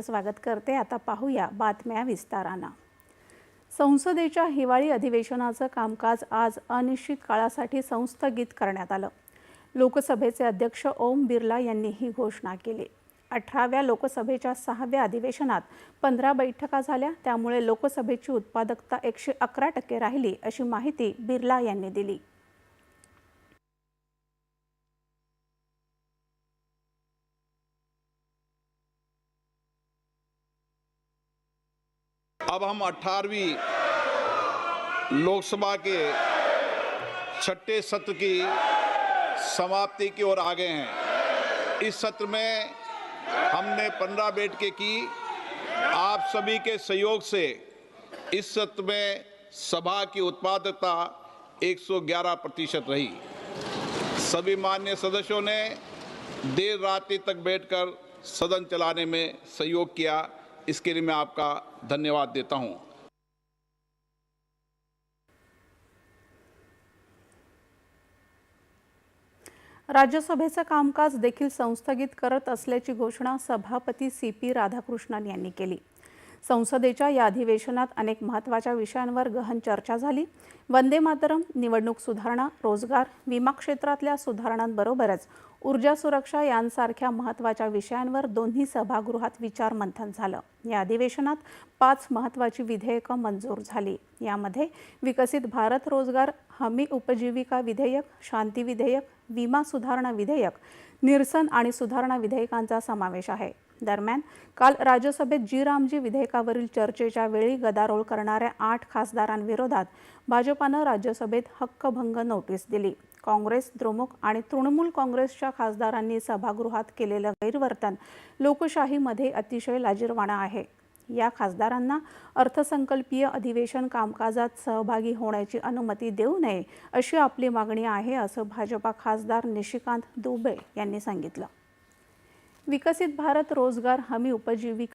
स्वागत करते। आता पाहूया बातम्या विस्ताराने। संसदेच्या हिवाळी अधिवेशनाचं कामकाज आज अनिश्चित काळासाठी संस्थगित करण्यात आलं। लोकसभेचे अध्यक्ष ओम बिर्ला यांनी ही घोषणा केली। 18व्या लोकसभेच्या 6व्या अधिवेशनात 15 बैठका झाल्या, त्यामुळे लोकसभेची उत्पादकता 111% राहिली, अशी माहिती बिर्ला यांनी दिली। अब हम 18वीं लोकसभा के छठे सत्र की समाप्ति की ओर आ गए हैं। इस सत्र में हमने 15 बैठकें की। आप सभी के सहयोग से इस सत्र में सभा की उत्पादकता 111% रही। सभी माननीय सदस्यों ने देर रात्रि तक बैठकर सदन चलाने में सहयोग किया, इसके लिए मैं आपका धन्यवाद देता हूं। राज्यसभेचं कामकाज देखील संस्थगित करत असल्याची घोषणा सभापती CP राधाकृष्णन यांनी केली। संसदेच्या या अधिवेशनात अनेक महत्त्वाच्या विषयांवर गहन चर्चा झाली। वंदे मातरम, निवडणूक सुधारणा, रोजगार, विमा क्षेत्रातल्या सुधारणांबरोबरच ऊर्जा सुरक्षा यांसारख्या महत्त्वाच्या विषयांवर दोन्ही सभागृहात विचारमंथन झालं। या अधिवेशनात 5 महत्त्वाची विधेयकं मंजूर झाली। यामध्ये विकसित भारत रोजगार हमी उपजीविका विधेयक, शांती विधेयक, विमा सुधारणा विधेयक, निरसन आणि सुधारणा विधेयकांचा समावेश आहे। दरम्यान काल राज्यसभेत जी-रामजी विधेयकावरील चर्चेच्या वेळी गदारोळ करणाऱ्या 8 खासदारांविरोधात भाजपानं राज्यसभेत हक्कभंग नोटीस दिली। काँग्रेस, द्रमुक आणि तृणमूल काँग्रेसच्या खासदारांनी सभागृहात केलेलं गैरवर्तन लोकशाहीमध्ये अतिशय लाजिरवाणं आहे। या खासदारांना अर्थसंकल्पीय अधिवेशन कामकाजात सहभागी होण्याची अनुमती देऊ नये, अशी आपली मागणी आहे, असं भाजपा खासदार निशिकांत दुबे यांनी सांगितलं। विकसित भारत रोजगार हमी उपजीविका